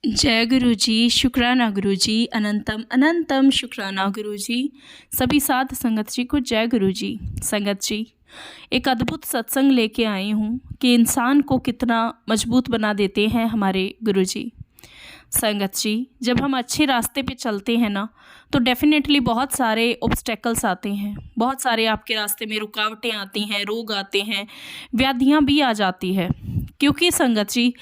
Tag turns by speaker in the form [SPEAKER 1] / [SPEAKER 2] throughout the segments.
[SPEAKER 1] जय गुरु जी, शुक्राना गुरु जी, अनंतम अनंतम शुक्राना गुरु जी। सभी साध संगत जी को जय गुरु जी। संगत जी, एक अद्भुत सत्संग लेके आई हूँ कि इंसान को कितना मजबूत बना देते हैं हमारे गुरु जी। संगत जी, जब हम अच्छे रास्ते पे चलते हैं ना, तो डेफिनेटली बहुत सारे ऑब्स्टेकल्स आते हैं, बहुत सारे आपके रास्ते में रुकावटें आती हैं, रोग आते हैं, व्याधियाँ भी आ जाती है। क्योंकि संगत जी,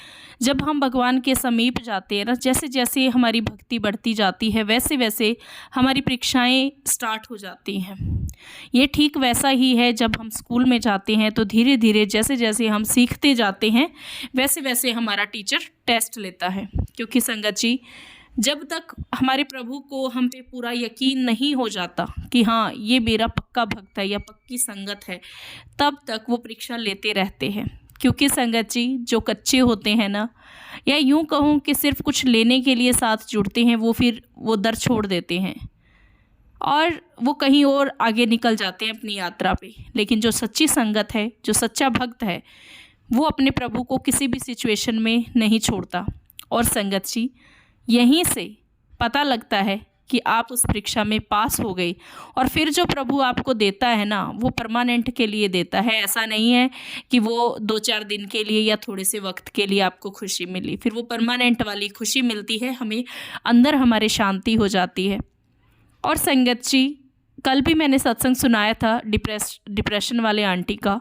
[SPEAKER 1] जब हम भगवान के समीप जाते हैं ना, जैसे जैसे हमारी भक्ति बढ़ती जाती है, वैसे वैसे हमारी परीक्षाएं स्टार्ट हो जाती हैं। ये ठीक वैसा ही है, जब हम स्कूल में जाते हैं तो धीरे धीरे जैसे जैसे हम सीखते जाते हैं, वैसे वैसे हमारा टीचर टेस्ट लेता है। क्योंकि संगत जी, जब तक हमारे प्रभु को हम पे पूरा यकीन नहीं हो जाता कि हाँ, ये मेरा पक्का भक्त है या पक्की संगत है, तब तक वो परीक्षा लेते रहते हैं। क्योंकि संगत जी, जो कच्चे होते हैं ना, या यूँ कहूँ कि सिर्फ कुछ लेने के लिए साथ जुड़ते हैं, वो फिर वो दर छोड़ देते हैं और वो कहीं और आगे निकल जाते हैं अपनी यात्रा पे। लेकिन जो सच्ची संगत है, जो सच्चा भक्त है, वो अपने प्रभु को किसी भी सिचुएशन में नहीं छोड़ता। और संगत जी, यहीं से पता लगता है कि आप उस परीक्षा में पास हो गए, और फिर जो प्रभु आपको देता है ना, वो परमानेंट के लिए देता है। ऐसा नहीं है कि वो 2-4 दिन के लिए या थोड़े से वक्त के लिए आपको खुशी मिली, फिर वो परमानेंट वाली खुशी मिलती है हमें, अंदर हमारे शांति हो जाती है। और संगत जी, कल भी मैंने सत्संग सुनाया था डिप्रेशन वाले आंटी का।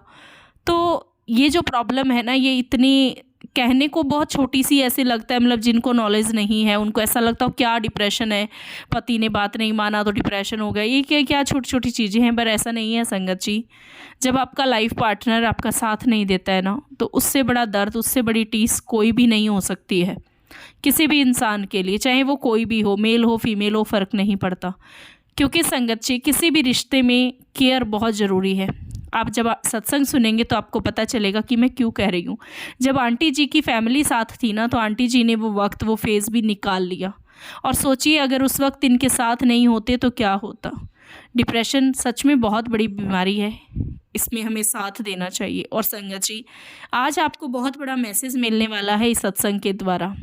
[SPEAKER 1] तो ये जो प्रॉब्लम है ना, ये इतनी कहने को बहुत छोटी सी ऐसे लगता है, मतलब जिनको नॉलेज नहीं है उनको ऐसा लगता हो क्या डिप्रेशन है, पति ने बात नहीं माना तो डिप्रेशन हो गया, ये क्या क्या छोटी छोटी चीज़ें हैं। पर ऐसा नहीं है संगत जी। जब आपका लाइफ पार्टनर आपका साथ नहीं देता है ना, तो उससे बड़ा दर्द, उससे बड़ी टीस कोई भी नहीं हो सकती है किसी भी इंसान के लिए, चाहे वो कोई भी हो, मेल हो फीमेल हो, फ़र्क नहीं पड़ता। क्योंकि संगत जी, किसी भी रिश्ते में केयर बहुत ज़रूरी है। आप जब सत्संग सुनेंगे तो आपको पता चलेगा कि मैं क्यों कह रही हूँ। जब आंटी जी की फैमिली साथ थी ना, तो आंटी जी ने वो वक्त, वो फेज़ भी निकाल लिया। और सोचिए, अगर उस वक्त इनके साथ नहीं होते तो क्या होता। डिप्रेशन सच में बहुत बड़ी बीमारी है, इसमें हमें साथ देना चाहिए। और संगत जी, आज आपको बहुत बड़ा मैसेज मिलने वाला है इस सत्संग के द्वारा।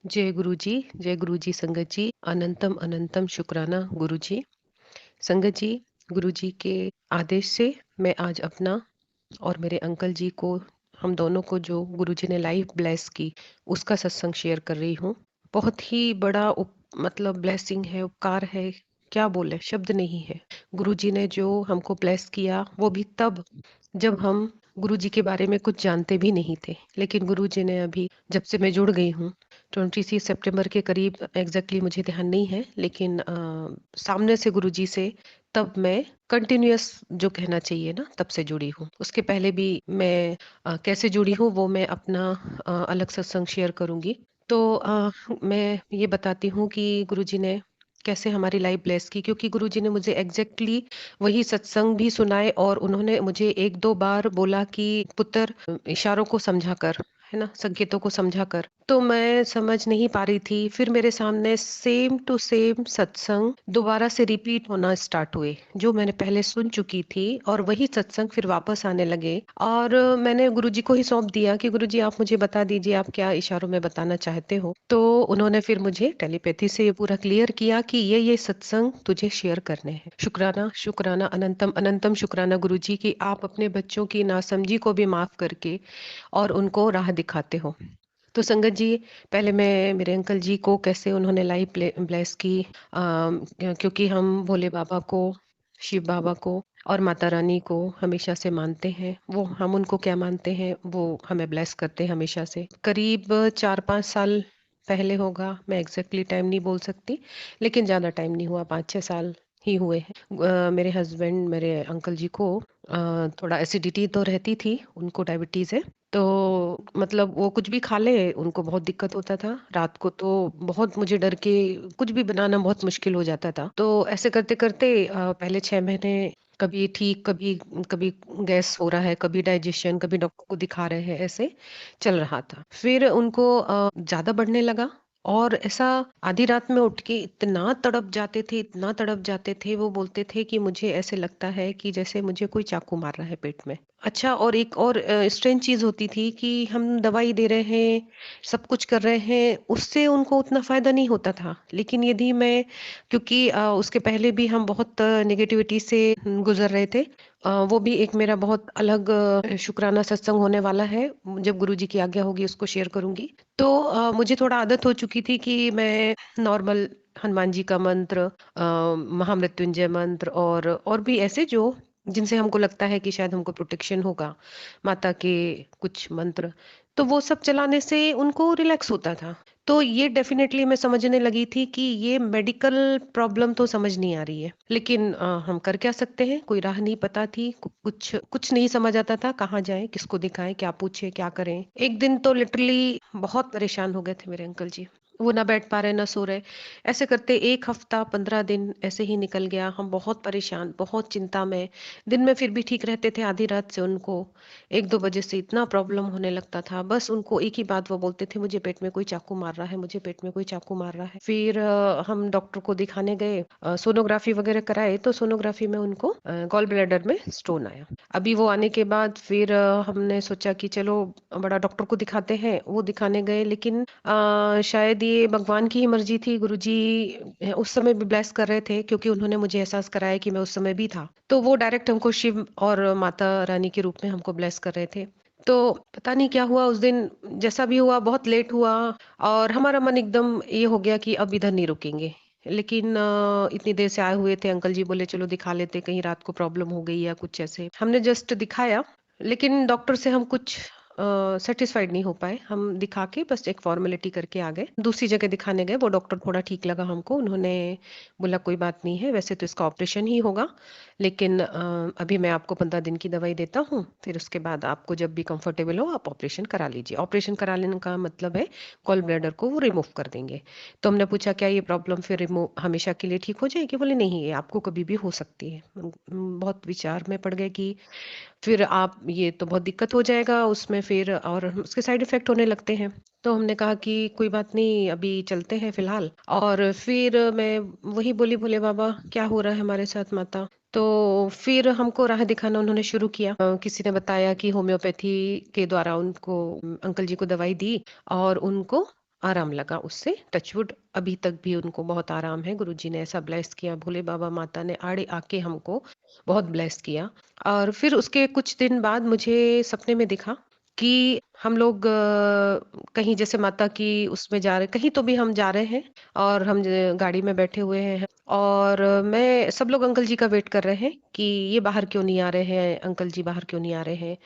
[SPEAKER 2] जय गुरु जी। जय गुरु जी। संगत जी, अनंतम अनंतम शुक्राना गुरु जी। संगत जी, गुरु जी के आदेश से मैं आज अपना और मेरे अंकल जी को, हम दोनों को जो गुरु जी ने लाइफ ब्लेस की, उसका सत्संग शेयर कर रही हूँ। बहुत ही बड़ा मतलब ब्लेसिंग है, उपकार है, क्या बोले, शब्द नहीं है। गुरु जी ने जो हमको ब्लेस किया, वो भी तब जब हम गुरु जी के बारे में कुछ जानते भी नहीं थे। लेकिन गुरु जी ने अभी, जब से मैं जुड़ गई हूँ, 26 सितंबर के करीब, एग्जैक्टली मुझे ध्यान नहीं है, लेकिन सामने से गुरु जी से तब मैं कंटिन्यूअस, जो कहना चाहिए ना, तब से जुड़ी हूँ। उसके पहले भी मैं कैसे जुड़ी हूँ वो मैं अपना अलग सत्संग शेयर करूंगी। तो मैं ये बताती हूँ कि गुरुजी ने कैसे हमारी लाइफ ब्लेस की, क्योंकि गुरुजी ने मुझे एग्जैक्टली वही सत्संग भी सुनाए, और उन्होंने मुझे 1-2 बार बोला कि पुत्र, इशारों को समझा कर, है ना, संकेतों को समझा कर। तो मैं समझ नहीं पा रही थी। फिर मेरे सामने सेम टू सेम सत्संग दोबारा से रिपीट होना स्टार्ट हुए, जो मैंने पहले सुन चुकी थी, और वही सत्संग फिर वापस आने लगे। और मैंने गुरुजी को ही सौंप दिया कि गुरुजी, आप मुझे बता दीजिए आप क्या इशारों में बताना चाहते हो। तो उन्होंने फिर मुझे टेलीपैथी से ये पूरा क्लियर किया कि ये सत्संग तुझे शेयर करने हैं। शुक्राना शुक्राना, अनंतम अनंतम शुक्राना गुरुजी की आप अपने बच्चों की नासमझी को भी माफ करके और उनको राह दिखाते हो। तो संगत जी, पहले मैं मेरे अंकल जी को कैसे उन्होंने लाइफ ब्लेस की, क्योंकि हम भोले बाबा को, शिव बाबा को और माता रानी को हमेशा से मानते हैं। वो, हम उनको क्या मानते हैं, वो हमें ब्लेस करते हैं हमेशा से। करीब 4-5 साल पहले होगा, मैं एग्जैक्टली टाइम नहीं बोल सकती, लेकिन ज़्यादा टाइम नहीं हुआ, 5-6 साल ही हुए हैं। मेरे हस्बैंड, मेरे अंकल जी को थोड़ा एसिडिटी तो रहती थी, उनको डायबिटीज़ है। तो मतलब वो कुछ भी खा ले, उनको बहुत दिक्कत होता था। रात को तो बहुत, मुझे डर के कुछ भी बनाना बहुत मुश्किल हो जाता था। तो ऐसे करते करते पहले 6 महीने कभी ठीक, कभी कभी गैस हो रहा है, कभी डाइजेशन, कभी डॉक्टर को दिखा रहे हैं, ऐसे चल रहा था। फिर उनको ज्यादा बढ़ने लगा, और ऐसा आधी रात में उठ के इतना तड़प जाते थे, इतना तड़प जाते थे। वो बोलते थे कि मुझे ऐसे लगता है कि जैसे मुझे कोई चाकू मार रहा है पेट में। अच्छा, और एक और स्ट्रेंज चीज़ होती थी कि हम दवाई दे रहे हैं, सब कुछ कर रहे हैं, उससे उनको उतना फ़ायदा नहीं होता था। लेकिन यदि मैं, क्योंकि उसके पहले भी हम बहुत नेगेटिविटी से गुज़र रहे थे। वो भी एक मेरा बहुत अलग शुक्राना सत्संग होने वाला है। जब गुरुजी की आज्ञा होगी उसको शेयर करूँगी। तो मुझे थोड़ा आदत हो चुकी थी कि मैं नॉर्मल हनुमान जी का मंत्र, महामृत्युंजय मंत्र और भी ऐसे जो जिनसे हमको लगता है कि शायद हमको प्रोटेक्शन होगा, माता के कुछ मंत्र, तो वो सब चलाने से उनको रिलैक्स होता था। तो ये डेफ़िनेटली मैं समझने लगी थी कि ये मेडिकल प्रॉब्लम तो समझ नहीं आ रही है। लेकिन हम कर क्या सकते हैं? कोई राह नहीं पता थी, कुछ कुछ नहीं समझ आता था, कहाँ जाएँ, किसको दिखाएँ, क्या पूछें, क्या करें? एक दिन तो लिटरली बहुत परेशान हो गए थे मेरे अंकल जी। वो ना बैठ पा रहे, ना सो रहे। ऐसे करते 1 हफ्ता, 15 दिन ऐसे ही निकल गया। हम बहुत परेशान, बहुत चिंता में। दिन में फिर भी ठीक रहते थे, आधी रात से उनको 1-2 बजे से इतना प्रॉब्लम होने लगता था। बस उनको एक ही बात वो बोलते थे, मुझे पेट में कोई चाकू मार रहा है, मुझे पेट में कोई चाकू मार रहा है। फिर हम डॉक्टर को दिखाने गए, सोनोग्राफी वगैरह कराए, तो सोनोग्राफी में उनको गॉल ब्लैडर में स्टोन आया। अभी वो आने के बाद फिर हमने सोचा कि चलो बड़ा डॉक्टर को दिखाते हैं। वो दिखाने गए, लेकिन शायद ये भगवान की ही मर्जी थी। गुरुजी उस समय भी ब्लेस कर रहे थे, क्योंकि उन्होंने मुझे एहसास कराया कि मैं उस समय भी था। तो वो डायरेक्ट हमको शिव और माता रानी के रूप में हमको ब्लेस कर रहे थे। तो पता नहीं क्या हुआ उस दिन, जैसा भी हुआ बहुत लेट हुआ, और हमारा मन एकदम ये हो गया कि अब इधर नहीं रुकेंगे। लेकिन इतनी देर से आए हुए थे, अंकल जी बोले चलो दिखा लेते, कहीं रात को प्रॉब्लम हो गई या कुछ ऐसे। हमने जस्ट दिखाया, लेकिन डॉक्टर से हम कुछ सेटिस्फाइड नहीं हो पाए। हम दिखा के बस एक फॉर्मेलिटी करके आ गए। दूसरी जगह दिखाने गए, वो डॉक्टर थोड़ा ठीक लगा हमको। उन्होंने बोला कोई बात नहीं है, वैसे तो इसका ऑपरेशन ही होगा, लेकिन अभी मैं आपको 15 दिन की दवाई देता हूँ, फिर उसके बाद आपको जब भी कंफर्टेबल हो आप ऑपरेशन करा लीजिए। ऑपरेशन करा लेने का मतलब है गॉल ब्लैडर को वो रिमूव कर देंगे। तो हमने पूछा क्या ये प्रॉब्लम फिर रिमूव हमेशा के लिए ठीक हो जाएगी? बोले नहीं, ये आपको कभी भी हो सकती है। बहुत विचार में पड़ गए कि फिर आप, ये तो बहुत दिक्कत हो जाएगा उसमें, फिर और उसके साइड इफ़ेक्ट होने लगते हैं। तो हमने कहा कि कोई बात नहीं, अभी चलते हैं फ़िलहाल। और फिर मैं वही बोली, भोले बाबा क्या हो रहा है हमारे साथ माता? तो फिर हमको राह दिखाना उन्होंने शुरू किया। किसी ने बताया कि होम्योपैथी के द्वारा उनको अंकल जी को दवाई दी और उनको आराम लगा उससे। टचवुड अभी तक भी उनको बहुत आराम है। गुरुजी ने ऐसा ब्लेस किया, भोले बाबा माता ने आड़े आके हमको बहुत ब्लेस किया। और फिर उसके कुछ दिन बाद मुझे सपने में दिखा कि हम लोग कहीं जैसे माता की उसमें जा रहे, कहीं तो भी हम जा रहे हैं, और हम गाड़ी में बैठे हुए हैं, और मैं, सब लोग अंकल जी का वेट कर रहे हैं कि ये बाहर क्यों नहीं आ रहे हैं, अंकल जी बाहर क्यों नहीं आ रहे हैं।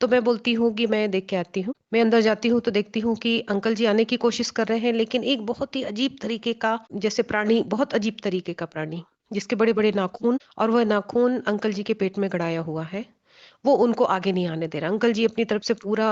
[SPEAKER 2] तो मैं बोलती हूँ कि मैं देख के आती हूँ। मैं अंदर जाती हूँ तो देखती हूँ कि अंकल जी आने की कोशिश कर रहे हैं, लेकिन एक बहुत ही अजीब तरीके का, जैसे प्राणी, बहुत अजीब तरीके का प्राणी, जिसके बड़े बड़े नाखून, और वह नाखून अंकल जी के पेट में गड़ाया हुआ है। वो उनको आगे नहीं आने दे रहा। अंकल जी अपनी तरफ से पूरा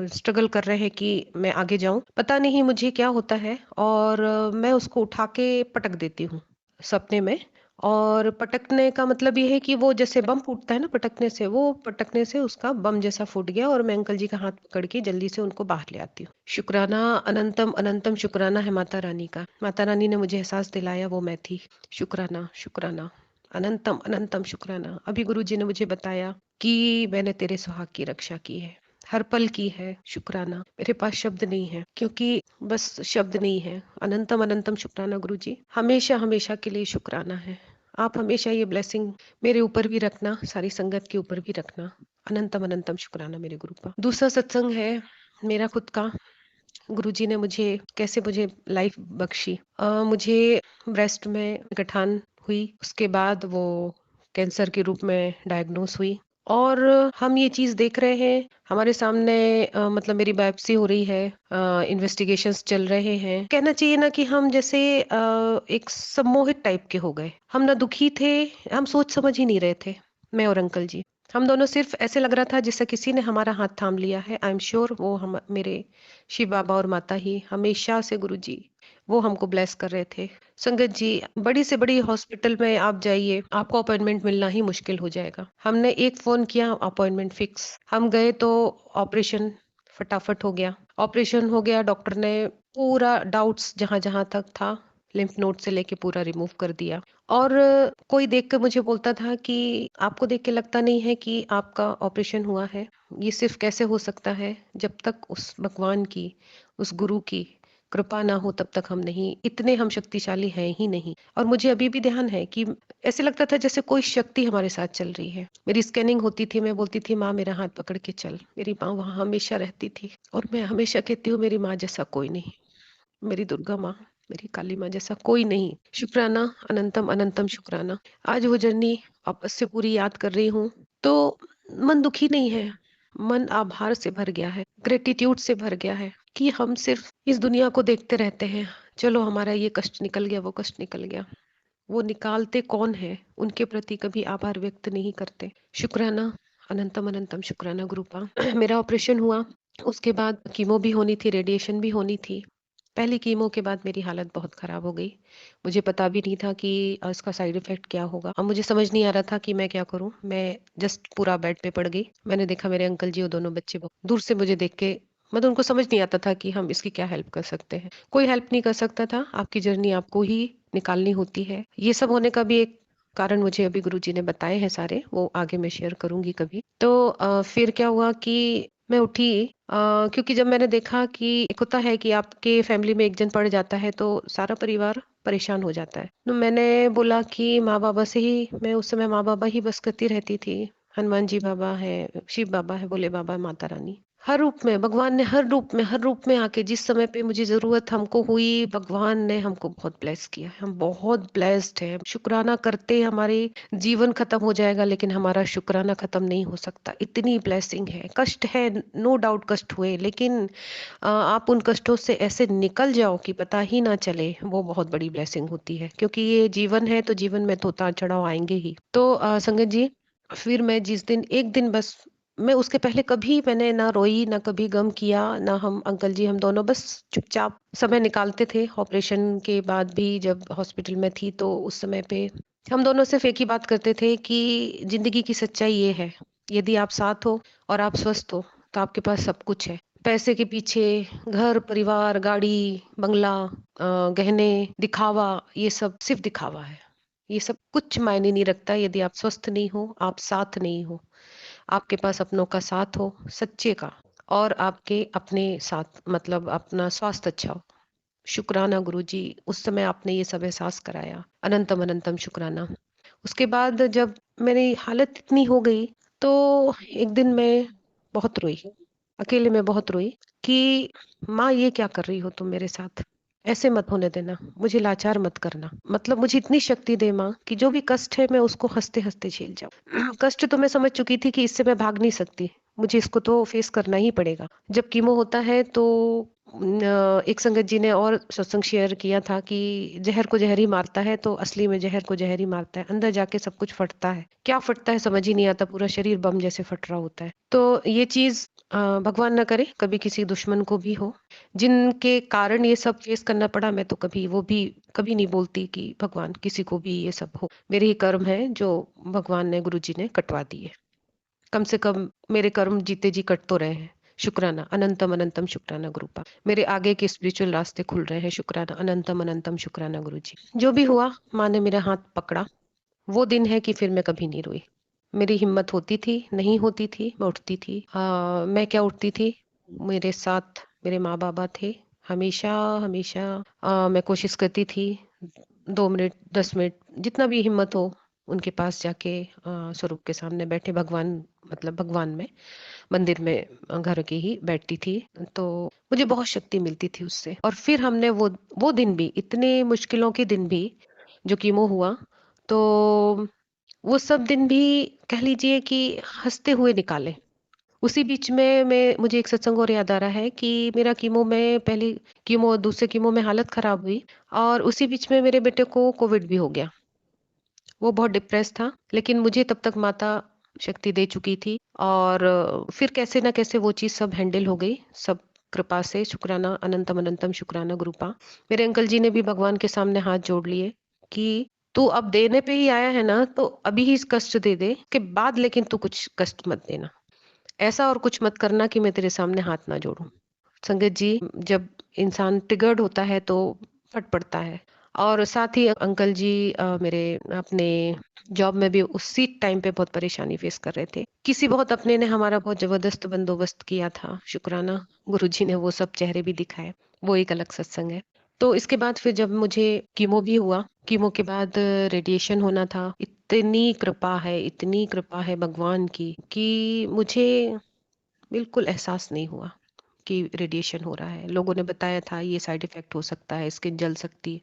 [SPEAKER 2] स्ट्रगल कर रहे हैं कि मैं आगे जाऊं। पता नहीं मुझे क्या होता है, और मैं उसको उठा के पटक देती हूँ सपने में। और पटकने का मतलब ये है कि वो जैसे बम फूटता है ना पटकने से, वो पटकने से उसका बम जैसा फूट गया, और मैं अंकल जी का हाथ पकड़ के जल्दी से उनको बाहर ले आती हूँ। शुक्राना, अनंतम अनंतम शुक्राना है माता रानी का। माता रानी ने मुझे एहसास दिलाया, वो मैं थी। शुक्राना, शुक्राना, अनंतम अनंतम शुक्राना। अभी गुरुजी ने मुझे बताया कि मैंने तेरे सुहाग की रक्षा की है, हर पल की है। शुक्राना, मेरे पास शब्द नहीं है, क्योंकि बस शब्द नहीं है। अनंतम अनंतम शुक्राना गुरुजी, हमेशा हमेशा के लिए शुक्राना है। आप हमेशा ये ब्लेसिंग मेरे ऊपर भी रखना, सारी संगत के ऊपर भी रखना। अनंतम अनंतम शुक्राना मेरे गुरु का। दूसरा सत्संग है मेरा खुद का। गुरुजी ने मुझे कैसे, मुझे लाइफ बख्शी। मुझे ब्रेस्ट में गठान हुई, उसके बाद वो कैंसर के रूप में डायग्नोस हुई, और हम ये चीज़ देख रहे हैं हमारे सामने। मतलब मेरी बायोप्सी हो रही है, इन्वेस्टिगेशंस चल रहे हैं। कहना चाहिए ना कि हम जैसे एक सम्मोहित टाइप के हो गए। हम ना दुखी थे, हम सोच समझ ही नहीं रहे थे, मैं और अंकल जी। हम दोनों सिर्फ ऐसे लग रहा था जैसे किसी ने हमारा हाथ थाम लिया है। आई एम श्योर वो हम मेरे शिव बाबा और माता ही, हमेशा से गुरुजी वो हमको ब्लेस कर रहे थे। संगत जी, बड़ी से बड़ी हॉस्पिटल में आप जाइए, आपको अपॉइंटमेंट मिलना ही मुश्किल हो जाएगा। हमने एक फोन किया, अपॉइंटमेंट फिक्स। हम गए तो ऑपरेशन फटाफट हो गया। ऑपरेशन हो गया, डॉक्टर ने पूरा डाउट्स जहां जहां तक था लिम्फ नोड से लेके पूरा रिमूव कर दिया। और कोई देख कर मुझे बोलता था कि आपको देख के लगता नहीं है कि आपका ऑपरेशन हुआ है? ये सिर्फ कैसे हो सकता है? जब तक उस भगवान की, उस गुरु की कृपा ना हो तब तक हम नहीं, इतने हम शक्तिशाली हैं ही नहीं। और मुझे अभी भी ध्यान है कि ऐसे लगता था जैसे कोई शक्ति हमारे साथ चल रही है। मेरी स्कैनिंग होती थी, मैं बोलती थी माँ मेरा हाथ पकड़ के चल। मेरी माँ वहाँ हमेशा रहती थी और मैं हमेशा कहती हूँ मेरी माँ जैसा कोई नहीं, मेरी दुर्गा माँ, मेरी काली माँ जैसा कोई नहीं। शुक्राना, अनंतम अनंतम शुक्राना। आज वो जर्नी वापस से पूरी याद कर रही हूँ तो मन दुखी नहीं है, मन आभार से भर गया है, ग्रेटिट्यूड से भर गया है कि हम सिर्फ इस दुनिया को देखते रहते हैं। चलो हमारा ये कष्ट निकल गया, वो कष्ट निकल गया। वो निकालते कौन है, उनके प्रति कभी आभार व्यक्त नहीं करते। शुक्राना, अनंतम अनंतम शुक्राना गुरुपा। मेरा ऑपरेशन हुआ, उसके बाद कीमो भी होनी थी, रेडिएशन भी होनी थी। पहली कीमो के बाद मेरी हालत बहुत खराब हो गई। मुझे पता भी नहीं था कि इसका साइड इफेक्ट क्या होगा। अब मुझे समझ नहीं आ रहा था कि मैं क्या करूं। मैं जस्ट पूरा बेड पे पड़ गई। मैंने देखा मेरे अंकल जी और दोनों बच्चे दूर से मुझे देख के, मतलब उनको समझ नहीं आता था कि हम इसकी क्या हेल्प कर सकते हैं। कोई हेल्प नहीं कर सकता था। आपकी जर्नी आपको ही निकालनी होती है। ये सब होने का भी एक कारण मुझे अभी गुरुजी ने बताए हैं सारे, वो आगे मैं शेयर करूंगी कभी। तो फिर क्या हुआ कि मैं उठी, क्योंकि जब मैंने देखा कि एक होता है कि आपके फैमिली में एक जन पड़ जाता है तो सारा परिवार परेशान हो जाता है। तो मैंने बोला कि माँ बाबा से ही, मैं उस समय माँ बाबा ही बस करती रहती थी। हनुमान जी बाबा है, शिव बाबा है, भोले बाबा, माता रानी, हर रूप में भगवान ने, हर रूप में आके जिस समय पे मुझे जरूरत हमको हुई, भगवान ने हमको बहुत ब्लेस किया है। हम बहुत ब्लेस्ड हैं। शुक्राना करते हमारे जीवन खत्म हो जाएगा लेकिन हमारा शुक्राना खत्म नहीं हो सकता। इतनी ब्लेसिंग है। कष्ट है, नो डाउट कष्ट हुए, लेकिन आप उन कष्टों से ऐसे निकल जाओ कि पता ही ना चले, वो बहुत बड़ी ब्लेसिंग होती है। क्योंकि ये जीवन है तो जीवन में तो उतार चढ़ाव आएंगे ही। तो संगत जी, फिर मैं जिस दिन, एक दिन बस, मैं उसके पहले कभी मैंने ना रोई, ना कभी गम किया, ना हम अंकल जी हम दोनों बस चुपचाप समय निकालते थे। ऑपरेशन के बाद भी जब हॉस्पिटल में थी तो उस समय पे हम दोनों सिर्फ एक ही बात करते थे कि जिंदगी की सच्चाई ये है, यदि आप साथ हो और आप स्वस्थ हो तो आपके पास सब कुछ है। पैसे के पीछे घर, परिवार, गाड़ी, बंगला, गहने, दिखावा, ये सब सिर्फ दिखावा है। ये सब कुछ मायने नहीं रखता यदि आप स्वस्थ नहीं हो, आप साथ नहीं हो, आपके पास अपनों का साथ हो, सच्चे का, और आपके अपने साथ, मतलब अपना स्वास्थ्य अच्छा हो। शुक्राना गुरुजी, उस समय आपने ये सब एहसास कराया। अनंतम अनंतम शुक्राना। उसके बाद जब मेरी हालत इतनी हो गई तो एक दिन मैं बहुत रोई, अकेले में बहुत रोई कि माँ ये क्या कर रही हो तुम मेरे साथ? ऐसे मत होने देना, मुझे लाचार मत करना। मतलब मुझे इतनी शक्ति दे माँ कि जो भी कष्ट है मैं उसको हंसते हंसते झेल जाऊं। कष्ट तो मैं समझ चुकी थी कि इससे मैं भाग नहीं सकती, मुझे इसको तो फेस करना ही पड़ेगा। जब कीमो होता है तो एक संगत जी ने और सत्संग शेयर किया था कि जहर को जहर ही मारता है, तो असली में जहर को जहर ही मारता है। अंदर जाके सब कुछ फटता है, क्या फटता है समझ ही नहीं आता, पूरा शरीर बम जैसे फट रहा होता है। तो ये चीज भगवान न करे कभी किसी दुश्मन को भी हो, जिनके कारण ये सब फेस करना पड़ा। मैं तो कभी वो भी कभी नहीं बोलती कि भगवान किसी को भी ये सब हो। मेरे ही कर्म है जो भगवान ने, गुरु जी ने कटवा दिए। कम से कम मेरे कर्म जीते जी कट तो रहे हैं। शुक्राना, अनंतम अनंतम शुक्राना गुरुपा। मेरे आगे के स्पिरिचुअल रास्ते खुल रहे हैं। शुक्राना, अनंतम अनंतम शुक्राना गुरु जी। जो भी हुआ, माँ ने मेरा हाथ पकड़ा। वो दिन है कि फिर मैं कभी नहीं रोई। मेरी हिम्मत होती थी, नहीं होती थी, मैं उठती थी। मैं क्या उठती थी, मेरे साथ मेरे माँ बाबा थे हमेशा। हमेशा मैं कोशिश करती थी 2 मिनट, 10 मिनट, जितना भी हिम्मत हो उनके पास जाके स्वरूप के सामने बैठे, भगवान, मतलब भगवान में, मंदिर में, घर के ही बैठती थी। तो मुझे बहुत शक्ति मिलती थी उससे। और फिर हमने वो दिन भी, इतने मुश्किलों के दिन भी, जो कीमो हुआ, तो वो सब दिन भी कह लीजिए कि हंसते हुए निकाले। उसी बीच में मुझे एक सत्संग और याद आ रहा है कि मेरा कीमो में, पहली कीमो दूसरे कीमो में हालत खराब हुई और उसी बीच में मेरे बेटे को कोविड भी हो गया। वो बहुत डिप्रेस था, लेकिन मुझे तब तक माता शक्ति दे चुकी थी। और फिर कैसे ना कैसे वो चीज सब हैंडल हो गई, सब कृपा से। शुक्राना, अनंतम अनंतम शुक्राना गुरुपा। मेरे अंकल जी ने भी भगवान के सामने हाथ जोड़ लिए कि तू अब देने पे ही आया है ना, तो अभी ही इस कष्ट दे दे के बाद, लेकिन तू कुछ कष्ट मत देना। ऐसा और कुछ मत करना कि मैं तेरे सामने हाथ ना जोड़ूं। संगत जी, जब इंसान ट्रिगर्ड होता है तो फट पड़ता है। और साथ ही अंकल जी मेरे अपने जॉब में भी उसी टाइम पे बहुत परेशानी फेस कर रहे थे। किसी बहुत अपने ने हमारा बहुत ज़बरदस्त बंदोबस्त किया था, शुक्राना गुरुजी ने वो सब चेहरे भी दिखाए, वो एक अलग सत्संग है। तो इसके बाद फिर जब मुझे कीमो भी हुआ, कीमो के बाद रेडिएशन होना था, इतनी कृपा है भगवान की कि मुझे बिल्कुल एहसास नहीं हुआ कि रेडिएशन हो रहा है। लोगों ने बताया था ये साइड इफ़ेक्ट हो सकता है, स्किन जल सकती है,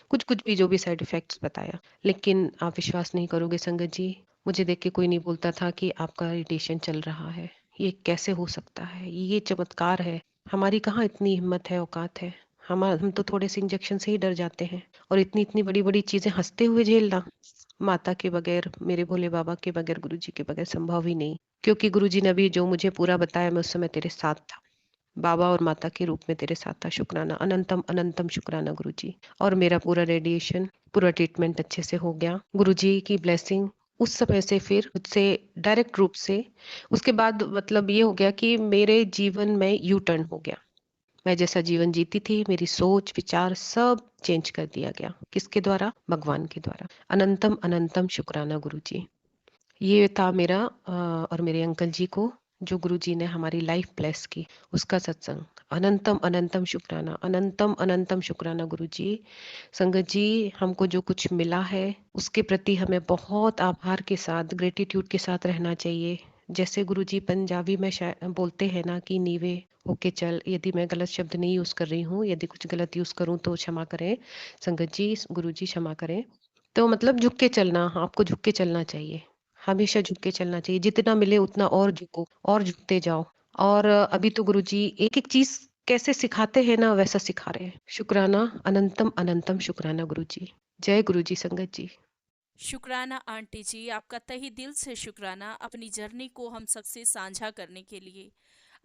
[SPEAKER 2] कुछ-कुछ भी जो भी साइड इफ़ेक्ट्स बताया। लेकिन आप विश्वास नहीं करोगे संगत जी, मुझे देख के कोई नहीं बोलता था कि आपका रेडिएशन चल रहा है। ये कैसे हो सकता है? ये चमत्कार है। हमारी कहाँ इतनी हिम्मत है, औकात है। हम तो थोड़े से इंजेक्शन से ही डर जाते हैं और इतनी-इतनी बड़ी-बड़ी चीज़ें हँसते हुए झेलना, माता के बगैर, मेरे भोले बाबा के बगैर, गुरुजी के बगैर संभव ही नहीं। क्योंकि गुरुजी ने अभी जो मुझे पूरा बताया मैं उस समय तेरे साथ था। बाबा और माता के रूप में तेरे साथ था, शुक्राना अनंतम अनंतम शुक्राना गुरुजी। और मेरा पूरा रेडिएशन पूरा ट्रीटमेंट अच्छे से हो गया, गुरुजी की ब्लेसिंग। उस समय से फिर मुझसे डायरेक्ट रूप से उसके बाद मतलब ये हो गया कि मेरे जीवन में यू टर्न हो गया। मैं जैसा जीवन जीती थी मेरी सोच विचार सब चेंज कर दिया गया। किसके द्वारा? भगवान के द्वारा। अनंतम अनंतम शुक्राना गुरुजी। ये था मेरा और मेरे अंकल जी को जो गुरुजी ने हमारी लाइफ ब्लेस की, उसका सत्संग। अनंतम अनंतम शुक्राना, अनंतम अनंतम शुक्राना गुरुजी। संगत जी, हमको जो कुछ मिला है उसके प्रति हमें बहुत आभार के साथ, ग्रेटिट्यूड के साथ रहना चाहिए। जैसे गुरुजी पंजाबी में शायद बोलते हैं ना कि नीवे होके चल। यदि मैं गलत शब्द नहीं यूज कर रही हूँ, यदि कुछ गलत यूज करूँ तो क्षमा करें संगत जी, गुरुजी क्षमा करें। तो मतलब झुक के चलना, आपको झुक के चलना चाहिए, हमेशा झुक के चलना चाहिए। जितना मिले उतना और झुको और झुकते जाओ। और अभी तो गुरुजी एक एक चीज कैसे सिखाते हैं ना वैसा सिखा रहे हैं। शुक्राना अनंतम अनंतम शुक्राना गुरुजी। जय गुरुजी संगत जी।
[SPEAKER 1] शुक्राना आंटी जी, आपका तहे दिल से शुक्राना अपनी जर्नी को हम सबसे साझा करने के लिए।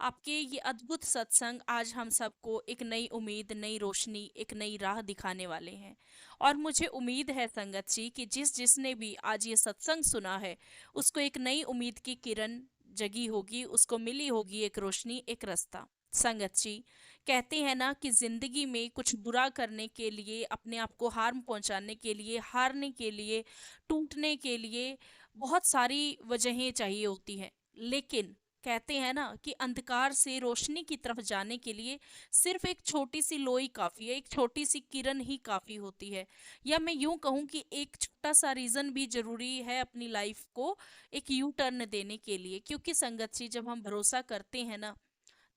[SPEAKER 1] आपके ये अद्भुत सत्संग आज हम सबको एक नई उम्मीद, नई रोशनी, एक नई राह दिखाने वाले हैं। और मुझे उम्मीद है संगत जी कि जिसने भी आज ये सत्संग सुना है उसको एक नई उम्मीद की किरण जगी होगी, उसको मिली होगी एक रोशनी, एक रास्ता। संगत जी, कहते हैं ना कि जिंदगी में कुछ बुरा करने के लिए, अपने आप को हार्म पहुंचाने के लिए, हारने के लिए, टूटने के लिए बहुत सारी वजहें चाहिए होती हैं। लेकिन कहते हैं ना कि अंधकार से रोशनी की तरफ जाने के लिए सिर्फ एक छोटी सी लोई काफी है, एक छोटी सी किरण ही काफी होती है। या मैं यूं कहूं कि एक छोटा सा रीजन भी जरूरी है अपनी लाइफ को एक यू टर्न देने के लिए। क्योंकि संगत जी, जब हम भरोसा करते हैं ना,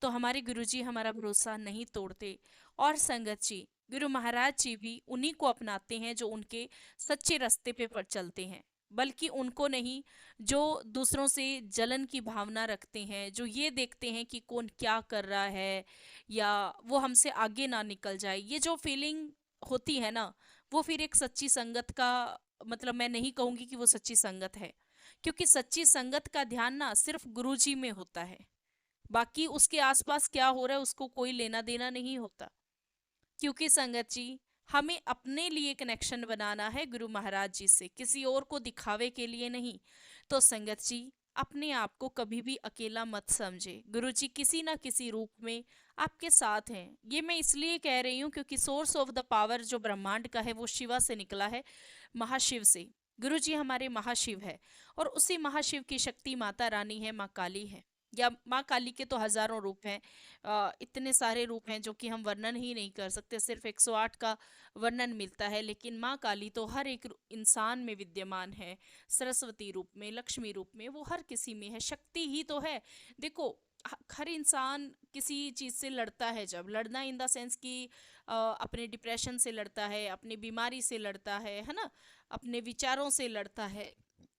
[SPEAKER 1] तो हमारे गुरुजी हमारा भरोसा नहीं तोड़ते। और संगत जी, गुरु महाराज जी भी उन्हीं को अपनाते हैं जो उनके सच्चे रास्ते पे पर चलते हैं, बल्कि उनको नहीं जो दूसरों से जलन की भावना रखते हैं, जो ये देखते हैं कि कौन क्या कर रहा है या वो हमसे आगे ना निकल जाए। ये जो फीलिंग होती है ना, वो फिर एक सच्ची संगत का मतलब मैं नहीं कहूंगी कि वो सच्ची संगत है। क्योंकि सच्ची संगत का ध्यान ना सिर्फ गुरुजी में होता है, बाकी उसके आसपास क्या हो रहा है उसको कोई लेना देना नहीं होता। क्योंकि संगत जी, हमें अपने लिए कनेक्शन बनाना है गुरु महाराज जी से, किसी और को दिखावे के लिए नहीं। तो संगत जी, अपने आप को कभी भी अकेला मत समझे, गुरु जी किसी ना किसी रूप में आपके साथ हैं। ये मैं इसलिए कह रही हूँ क्योंकि सोर्स ऑफ द पावर जो ब्रह्मांड का है वो शिवा से निकला है, महाशिव से। गुरु जी हमारे महाशिव है और उसी महाशिव की शक्ति माता रानी है, माँ काली है। या माँ काली के तो हजारों रूप हैं, इतने सारे रूप हैं जो कि हम वर्णन ही नहीं कर सकते, सिर्फ 108 का वर्णन मिलता है। लेकिन माँ काली तो हर एक इंसान में विद्यमान है, सरस्वती रूप में, लक्ष्मी रूप में, वो हर किसी में है, शक्ति ही तो है। देखो, हर इंसान किसी चीज से लड़ता है, जब लड़ना इन द सेंस कि अपने डिप्रेशन से लड़ता है, अपनी बीमारी से लड़ता है ना, अपने विचारों से लड़ता है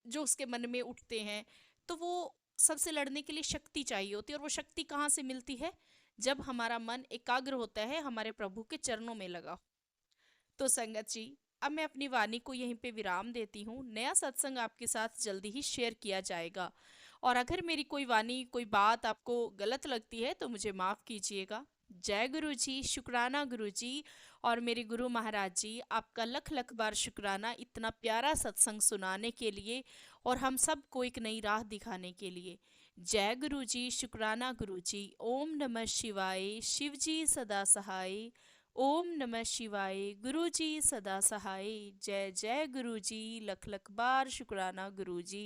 [SPEAKER 1] जो उसके मन में उठते हैं। तो वो सबसे लड़ने के लिए शक्ति चाहिए होती है, और वो शक्ति कहाँ से मिलती है? जब हमारा मन एकाग्र होता है हमारे प्रभु के चरणों में लगा। तो संगत जी, अब मैं अपनी वाणी को यहीं पे विराम देती हूँ। नया सत्संग आपके साथ जल्दी ही शेयर किया जाएगा। और अगर मेरी कोई वाणी, कोई बात आपको गलत लगती है तो मुझे माफ़ कीजिएगा। जय गुरु जी, शुक्राना गुरु जी। और मेरे गुरु महाराज जी, आपका लख लख बार शुक्राना इतना प्यारा सत्संग सुनाने के लिए और हम सबको एक नई राह दिखाने के लिए। जय गुरु जी, शुक्राना गुरु जी। ओम नमः शिवाय। शिव जी सदा सहाय। ओम नमः शिवाय। गुरु जी सदा सहाय। जय जय गुरु जी, लख लख बार शुक्राना गुरु जी।